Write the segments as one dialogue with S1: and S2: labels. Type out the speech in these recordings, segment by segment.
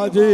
S1: বাজে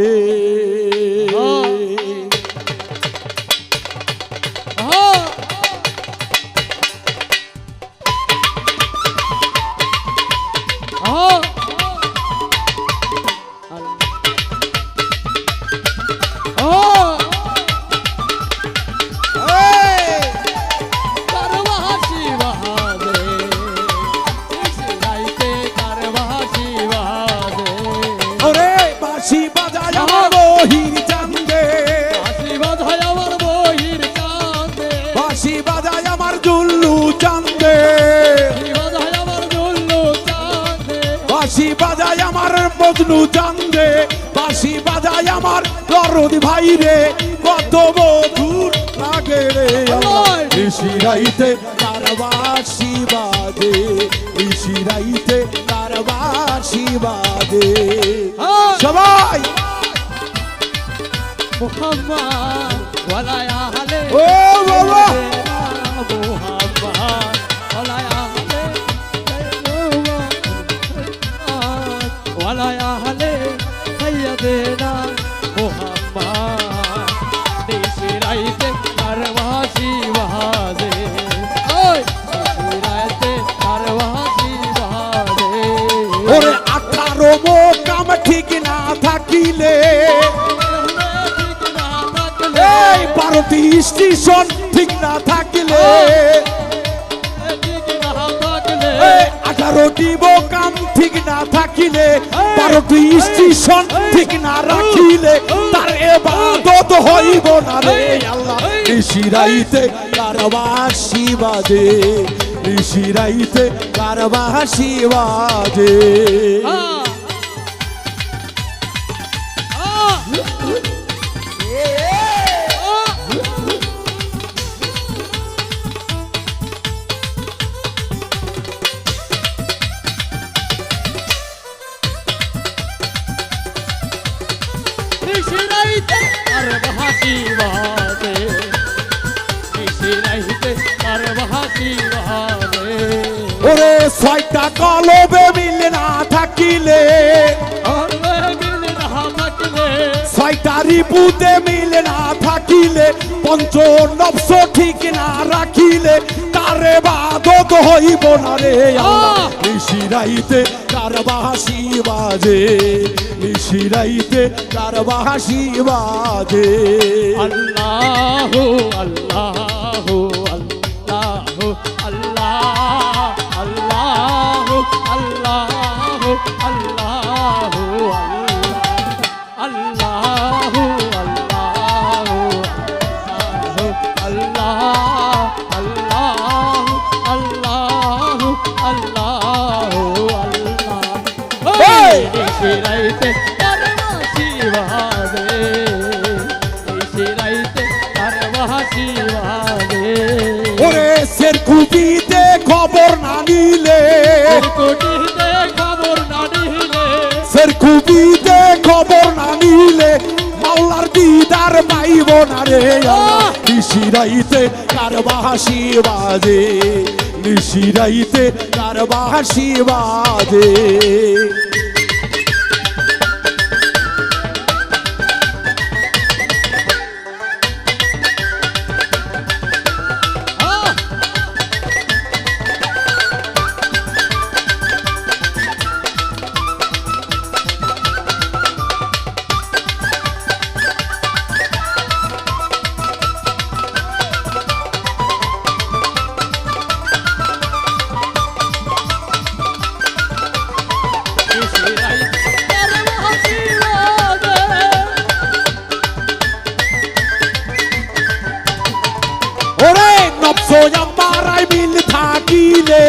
S1: বাঁশি বাজায় আমার মজনু চান্দে বাঁশি বাজায় আমার দরদ ভাই রে কত মধুর লাগে রে নিশিরাইতে তার বাঁশি বাজে নিশিরাইতে তার বাঁশি বাজে সবাই
S2: মুহাম্মদ ওয়ালা আহলে
S1: ও বাবা
S2: মুহাম্মদ ওয়ালা আহলে ওয়ালা আহলে সাইয়্যিদিনা মুহাম্মদ নিশিরাইতে তার বাঁশি বাজে ওই নিশিরাইতে তার বাঁশি বাজে
S1: ওরে 18 মোকাম ঠিক না থাকিলে এই 12টি স্টেশন ঠিক না থাকিলে 18টি মোকাম ঠিক না থাকিলে 12টি স্টেশন ঠিক না রাখিলে তার ইবাদত হইব না রে আল্লাহ নিশিরাইতে তার বাঁশি বাজে নিশিরাইতে তার বাঁশি বাজে
S2: নিশিরাইতে তার বাঁশি বাজে নিশিরাইতে তার বাঁশি বাজে
S1: ওরে 6টা কলবে মিল না থাকিলে
S2: আরে মিল না থাকিলে
S1: 6টা রিপুতে মিল না থাকিলে পঞ্চ নবস ঠিক না রাখিলে তার ইবাদত হইব না রে আল্লাহ নিশিরাইতে তার বাঁশি বাজে নিশিরাইতে তার বাঁশি বাজে
S2: আল্লাহু আল্লাহু আল্লাহু আল্লাহ আল্লাহু আল্লাহু আল্লাহু আল্লাহু আল্লাহু আল্লাহ আল্লাহু আল্লাহু আল্লাহু আল্লাহ এই নিশিরাইতে তার বাঁশি বাজে নিশিরাইতে তার বাঁশি বাজে
S1: ওরে সের কুটিতে খবর না নিলে
S2: কোটিতে খবর না নিলে
S1: সের কুটিতে খবর না নিলে মাওলার দিদার পাইব না রে আল্লাহ নিশিরাইতে তার বাঁশি বাজে নিশিরাইতে তার বাঁশি বাজে ওরে নবস আমারাই মিল থাকিলে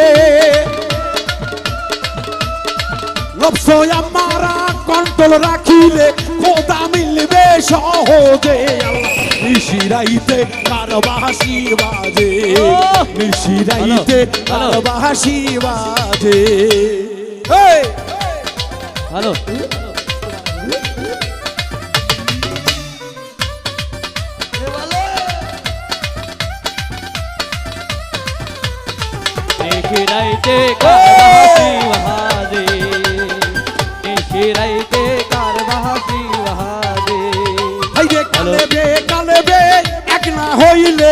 S1: নবস আমারা কন্ট্রোল রাখিলে খোদা মিলবে সহজে নিশিরাইতে তার বাঁশি বাজে নিশিরাইতে তার বাঁশি বাজে
S2: হ্যালো নিশিরাইতে কার বাঁশি বাজে নিশিরাইতে কার বাঁশি বাজে
S1: কালেবে কালেবে এক না হইলে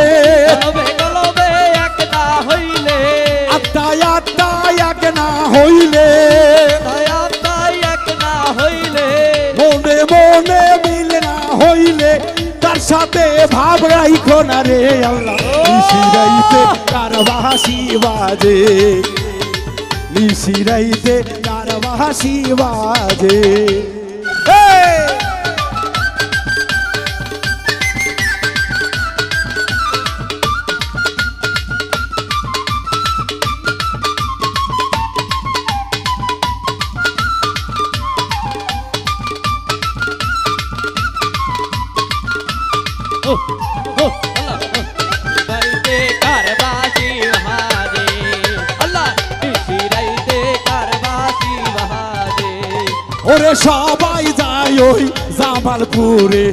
S2: কলবে কলবে এক না হইলে
S1: আত্মায় আত্মায় এক না হইলে
S2: দয়া তাই এক না হইলে
S1: মনে মনে মিল না হইলে তার সাথে ভাব রাইখো না রে আল্লাহ নিশিরাইতে কার বাঁশি বাজে নিশিরাইতে কার বাঁশি বাজে এই!
S2: ও ও আল্লাহ বাড়িতে কারবাসি বাজে আল্লাহ নিশিরাইতে কারবাসি বাজে
S1: ওরে সবাই যায় ওই জামালপুরে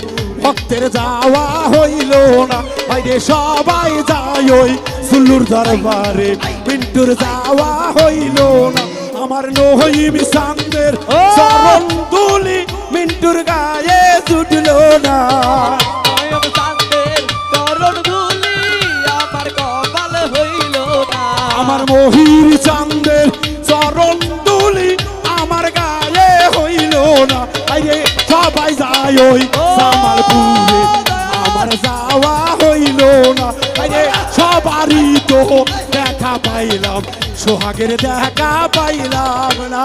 S1: ভক্তের যাওয়া হইল না বাইরে সবাই যায় ওই সুল্লুর দরবারে পিন্টুর যাওয়া হইল না আমার নহিম চান্দের চরণ দুলি মিন্টুর গায়ে জুটলো না
S2: নয়ন চাঁদের চরণ ধুলি আমার কপাল হইল না
S1: আমার মহির চান্দের চরণ দুলি আমার গায়ে হইল না আরে সবাই যায় ওই জামালপুরে আমার যাওয়া হইল না আরে সবারই তো দেখা পাইলাম সোহাগের দেখা পাইলাম না